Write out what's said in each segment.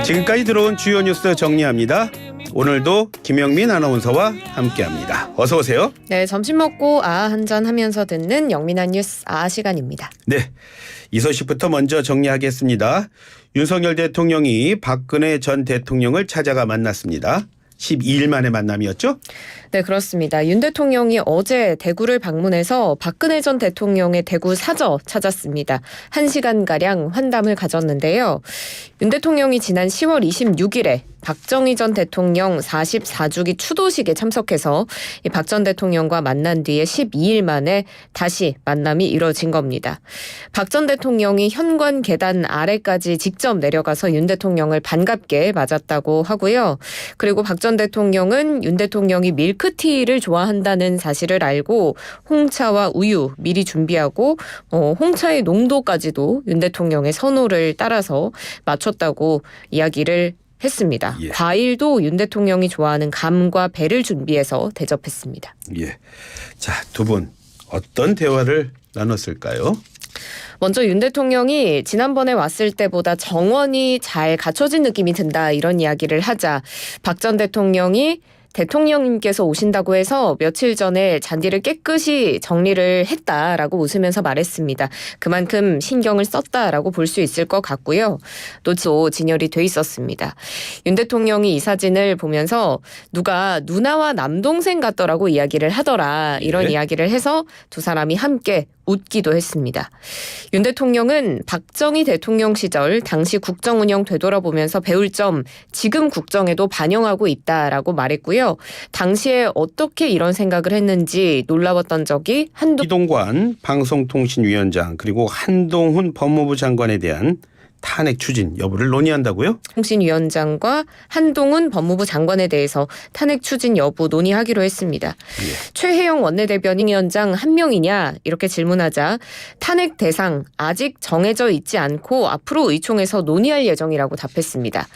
지금까지 들어온 주요 뉴스 정리합니다. 오늘도 김영민 아나운서와 함께합니다. 어서 오세요. 네, 점심 먹고 한잔 하면서 듣는 영민한 뉴스 시간입니다. 네, 이 소식부터 먼저 정리하겠습니다. 윤석열 대통령이 박근혜 전 대통령을 찾아가 만났습니다. 12일 만의 만남이었죠? 네, 그렇습니다. 윤 대통령이 어제 대구를 방문해서 박근혜 전 대통령의 대구 사저 찾았습니다. 1시간가량 환담을 가졌는데요. 윤 대통령이 지난 10월 26일에 박정희 전 대통령 44주기 추도식에 참석해서 박 전 대통령과 만난 뒤에 12일 만에 다시 만남이 이뤄진 겁니다. 박 전 대통령이 현관 계단 아래까지 직접 내려가서 윤 대통령을 반갑게 맞았다고 하고요. 그리고 박 전 대통령은 윤 대통령이 밀크티를 좋아한다는 사실을 알고 홍차와 우유 미리 준비하고 홍차의 농도까지도 윤 대통령의 선호를 따라서 맞췄다고 이야기를 했습니다. 예. 과일도 윤 대통령이 좋아하는 감과 배를 준비해서 대접했습니다. 예. 자, 두 분 어떤 대화를 나눴을까요? 먼저 윤 대통령이 지난번에 왔을 때보다 정원이 잘 갖춰진 느낌이 든다 이런 이야기를 하자 박 전 대통령이 대통령님께서 오신다고 해서 며칠 전에 잔디를 깨끗이 정리를 했다라고 웃으면서 말했습니다. 그만큼 신경을 썼다라고 볼 수 있을 것 같고요. 또 진열이 돼 있었습니다. 윤 대통령이 이 사진을 보면서 누가 누나와 남동생 같더라고 이야기를 하더라 이런 이야기를 해서 두 사람이 함께 웃기도 했습니다. 윤 대통령은 박정희 대통령 시절 당시 국정 운영 되돌아보면서 배울 점 지금 국정에도 반영하고 있다라고 말했고요. 당시에 어떻게 이런 생각을 했는지 놀라웠던 적이 이동관 방송통신위원장 그리고 한동훈 법무부 장관에 대한 탄핵 추진 여부를 논의한다고요? 통신위원장과 한동훈 법무부 장관에 대해서 탄핵 추진 여부 논의하기로 했습니다. 최혜영 원내대변인위원장 한 명이냐 이렇게 질문하자 탄핵 대상 아직 정해져 있지 않고 앞으로 의총에서 논의할 예정이라고 답했습니다.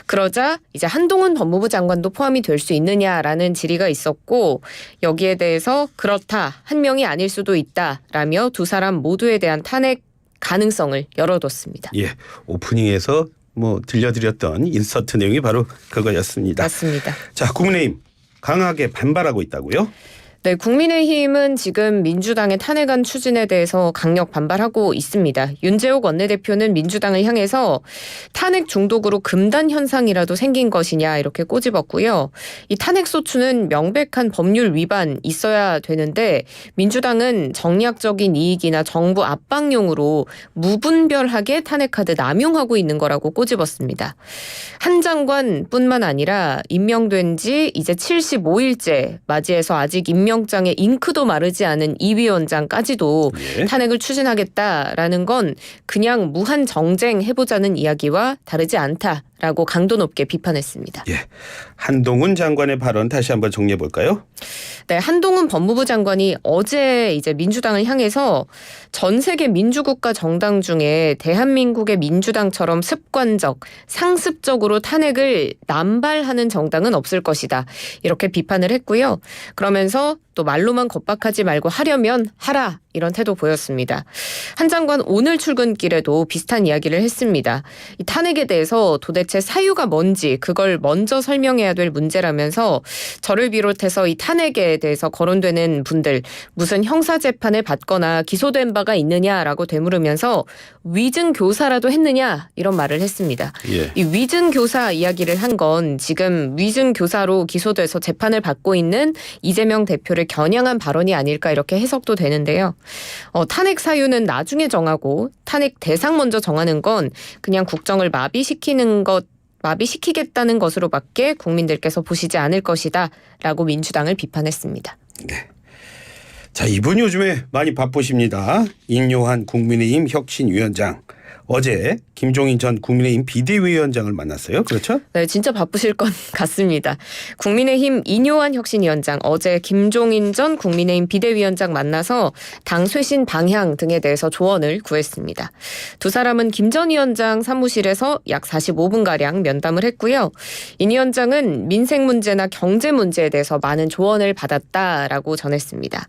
그러자 이제 한동훈 법무부 장관도 포함이 될 수 있느냐라는 질의가 있었고 여기에 대해서 그렇다 한 명이 아닐 수도 있다라며 두 사람 모두에 대한 탄핵 가능성을 열어뒀습니다. 예, 오프닝에서 들려드렸던 인서트 내용이 바로 그거였습니다. 맞습니다. 자, 국민의힘 강하게 반발하고 있다고요? 네, 국민의힘은 지금 민주당의 탄핵안 추진에 대해서 강력 반발하고 있습니다. 윤재욱 원내대표는 민주당을 향해서 탄핵 중독으로 금단 현상이라도 생긴 것이냐 이렇게 꼬집었고요. 이 탄핵 소추는 명백한 법률 위반 있어야 되는데 민주당은 정략적인 이익이나 정부 압박용으로 무분별하게 탄핵하듯 남용하고 있는 거라고 꼬집었습니다. 한 장관뿐만 아니라 임명된 지 이제 75일째 맞이해서 아직 임명장에 잉크도 마르지 않은 이 위원장까지도 탄핵을 추진하겠다라는 건 그냥 무한 정쟁 해보자는 이야기와 다르지 않다라고 강도 높게 비판했습니다. 예, 한동훈 장관의 발언 다시 한번 정리해 볼까요? 네, 한동훈 법무부 장관이 어제 이제 민주당을 향해서 전 세계 민주국가 정당 중에 대한민국의 민주당처럼 습관적, 상습적으로 탄핵을 남발하는 정당은 없을 것이다. 이렇게 비판을 했고요. 그러면서 또 말로만 겁박하지 말고 하려면 하라 이런 태도 보였습니다. 한 장관 오늘 출근길에도 비슷한 이야기를 했습니다. 이 탄핵에 대해서 도대체 사유가 뭔지 그걸 먼저 설명해야 될 문제라면서 저를 비롯해서 이 탄핵에 대해서 거론되는 분들 무슨 형사재판을 받거나 기소된 바가 있느냐라고 되물으면서 위증교사라도 했느냐 이런 말을 했습니다. 예. 이 위증교사 이야기를 한 건 지금 위증교사로 기소돼서 재판을 받고 있는 이재명 대표를 겨냥한 발언이 아닐까 이렇게 해석도 되는데요. 탄핵 사유는 나중에 정하고 탄핵 대상 먼저 정하는 건 그냥 국정을 마비시키겠다는 것으로밖에 국민들께서 보시지 않을 것이다 라고 민주당을 비판했습니다. 네. 자, 이분 요즘에 많이 바쁘십니다. 인요한 국민의힘 혁신위원장. 어제 김종인 전 국민의힘 비대위원장을 만났어요. 그렇죠? 네, 진짜 바쁘실 것 같습니다. 국민의힘 인요한 혁신위원장 어제 김종인 전 국민의힘 비대위원장 만나서 당 쇄신 방향 등에 대해서 조언을 구했습니다. 두 사람은 김 전 위원장 사무실에서 약 45분가량 면담을 했고요. 인 위원장은 민생 문제나 경제 문제에 대해서 많은 조언을 받았다라고 전했습니다.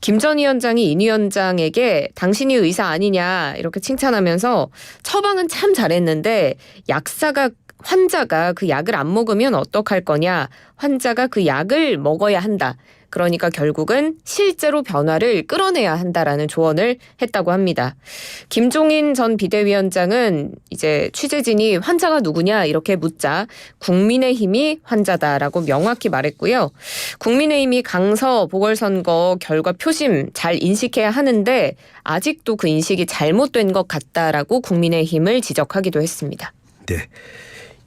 김 전 위원장이 인 위원장에게 당신이 의사 아니냐 이렇게 칭찬하면서 처방은 참 잘했는데 약사가 환자가 그 약을 안 먹으면 어떡할 거냐. 환자가 그 약을 먹어야 한다. 그러니까 결국은 실제로 변화를 끌어내야 한다라는 조언을 했다고 합니다. 김종인 전 비대위원장은 이제 취재진이 환자가 누구냐 이렇게 묻자 국민의힘이 환자다라고 명확히 말했고요. 국민의힘이 강서 보궐선거 결과 표심 잘 인식해야 하는데 아직도 그 인식이 잘못된 것 같다라고 국민의힘을 지적하기도 했습니다. 네.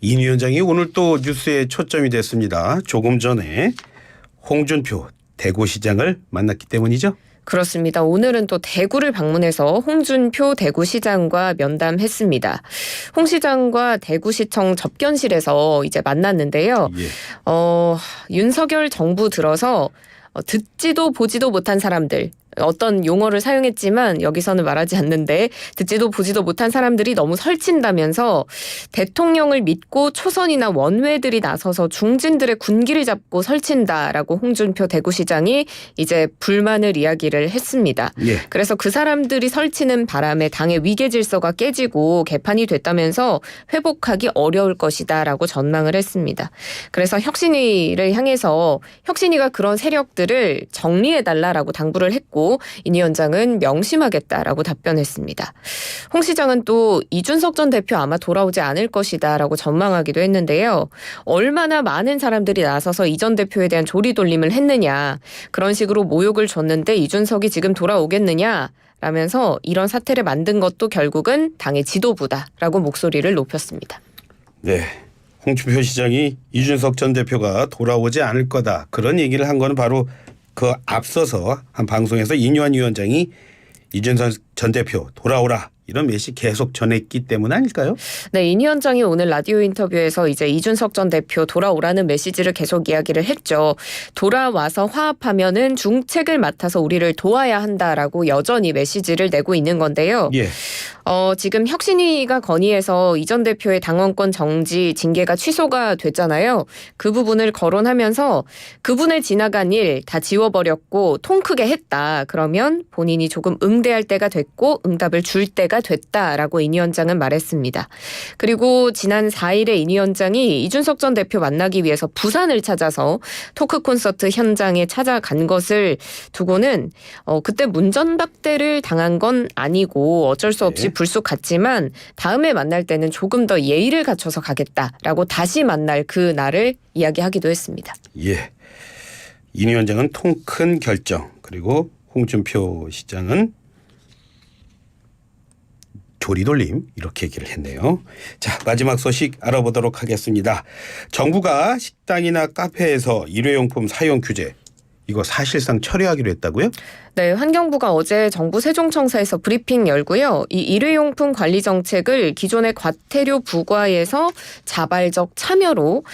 인 위원장이 오늘 또 뉴스에 초점이 됐습니다. 조금 전에 홍준표 대구시장을 만났기 때문이죠. 그렇습니다. 오늘은 또 대구를 방문해서 홍준표 대구시장과 면담했습니다. 홍 시장과 대구시청 접견실에서 이제 만났는데요. 예. 윤석열 정부 들어서 듣지도 보지도 못한 사람들, 어떤 용어를 사용했지만 여기서는 말하지 않는데 듣지도 보지도 못한 사람들이 너무 설친다면서 대통령을 믿고 초선이나 원외들이 나서서 중진들의 군기를 잡고 설친다라고 홍준표 대구시장이 이제 불만을 이야기를 했습니다. 예. 그래서 그 사람들이 설치는 바람에 당의 위계 질서가 깨지고 개판이 됐다면서 회복하기 어려울 것이다라고 전망을 했습니다. 그래서 혁신위를 향해서 혁신위가 그런 세력들을 정리해달라라고 당부를 했고 인 위원장은 명심하겠다라고 답변했습니다. 홍 시장은 또 이준석 전 대표 아마 돌아오지 않을 것이다라고 전망하기도 했는데요. 얼마나 많은 사람들이 나서서 이 전 대표에 대한 조리돌림을 했느냐. 그런 식으로 모욕을 줬는데 이준석이 지금 돌아오겠느냐. 라면서 이런 사태를 만든 것도 결국은 당의 지도부다라고 목소리를 높였습니다. 네. 홍준표 시장이 이준석 전 대표가 돌아오지 않을 거다. 그런 얘기를 한 거는 바로 그 앞서서 한 방송에서 인요한 위원장이 이준석 전 대표 돌아오라 이런 메시지 계속 전했기 때문 아닐까요? 네, 인 위원장이 오늘 라디오 인터뷰에서 이제 이준석 전 대표 돌아오라는 메시지를 계속 이야기를 했죠. 돌아와서 화합하면은 중책을 맡아서 우리를 도와야 한다라고 여전히 메시지를 내고 있는 건데요. 예. 지금 혁신위가 건의해서 이 전 대표의 당원권 정지 징계가 취소가 됐잖아요. 그 부분을 거론하면서 그분을 지나간 일 다 지워버렸고 통 크게 했다. 그러면 본인이 조금 응대할 때가 됐고 응답을 줄 때가 됐다라고 인 위원장은 말했습니다. 그리고 지난 4일에 인 위원장이 이준석 전 대표 만나기 위해서 부산을 찾아서 토크 콘서트 현장에 찾아간 것을 두고는 그때 문전박대를 당한 건 아니고 어쩔 수 없이 불쑥 갔지만 다음에 만날 때는 조금 더 예의를 갖춰서 가겠다라고 다시 만날 그 날을 이야기하기도 했습니다. 예. 인 위원장은 통 큰 결정 그리고 홍준표 시장은 조리돌림 이렇게 얘기를 했네요. 자, 마지막 소식 알아보도록 하겠습니다. 정부가 식당이나 카페에서 일회용품 사용 규제 이거 사실상 철회하기로 했다고요? 네, 환경부가 어제 정부 세종청사에서 브리핑 열고요. 이 일회용품 관리 정책을 기존의 과태료 부과에서 자발적 참여로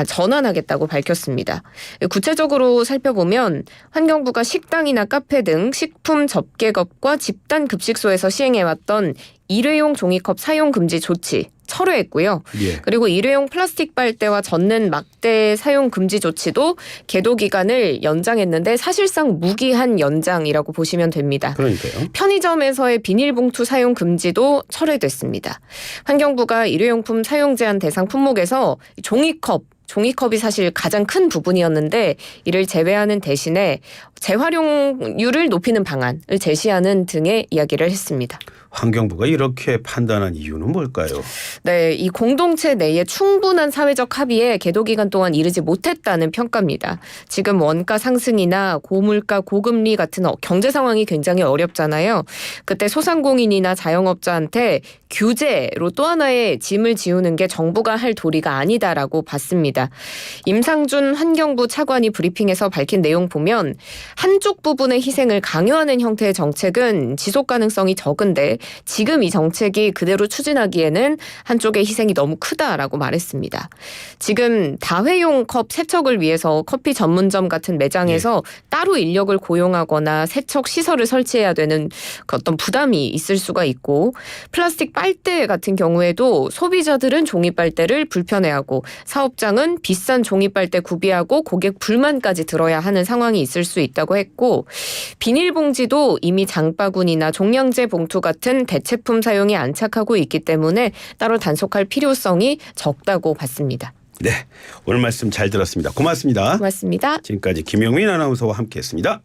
전환하겠다고 밝혔습니다. 구체적으로 살펴보면 환경부가 식당이나 카페 등 식품 접객업과 집단 급식소에서 시행해왔던 일회용 종이컵 사용 금지 조치 철회했고요. 예. 그리고 일회용 플라스틱 빨대와 젖는 막대 사용 금지 조치도 계도 기간을 연장했는데 사실상 무기한 연장이라고 보시면 됩니다. 그러니까요. 편의점에서의 비닐봉투 사용 금지도 철회됐습니다. 환경부가 일회용품 사용 제한 대상 품목에서 종이컵이 사실 가장 큰 부분이었는데 이를 제외하는 대신에 재활용률을 높이는 방안을 제시하는 등의 이야기를 했습니다. 환경부가 이렇게 판단한 이유는 뭘까요? 네, 이 공동체 내에 충분한 사회적 합의에 계도 기간 동안 이르지 못했다는 평가입니다. 지금 원가 상승이나 고물가 고금리 같은 경제 상황이 굉장히 어렵잖아요. 그때 소상공인이나 자영업자한테 규제로 또 하나의 짐을 지우는 게 정부가 할 도리가 아니다라고 봤습니다. 임상준 환경부 차관이 브리핑에서 밝힌 내용 보면 한쪽 부분의 희생을 강요하는 형태의 정책은 지속 가능성이 적은데 지금 이 정책이 그대로 추진하기에는 한쪽의 희생이 너무 크다라고 말했습니다. 지금 다회용 컵 세척을 위해서 커피 전문점 같은 매장에서 따로 인력을 고용하거나 세척 시설을 설치해야 되는 그 어떤 부담이 있을 수가 있고 플라스틱 빨대 같은 경우에도 소비자들은 종이 빨대를 불편해하고 사업장은 비싼 종이 빨대 구비하고 고객 불만까지 들어야 하는 상황이 있을 수 있다고 했고 비닐봉지도 이미 장바구니나 종량제 봉투 같은 같은 대체품 사용이 안착하고 있기 때문에 따로 단속할 필요성이 적다고 봤습니다. 네, 오늘 말씀 잘 들었습니다. 고맙습니다. 고맙습니다. 지금까지 김용민 아나운서와 함께했습니다.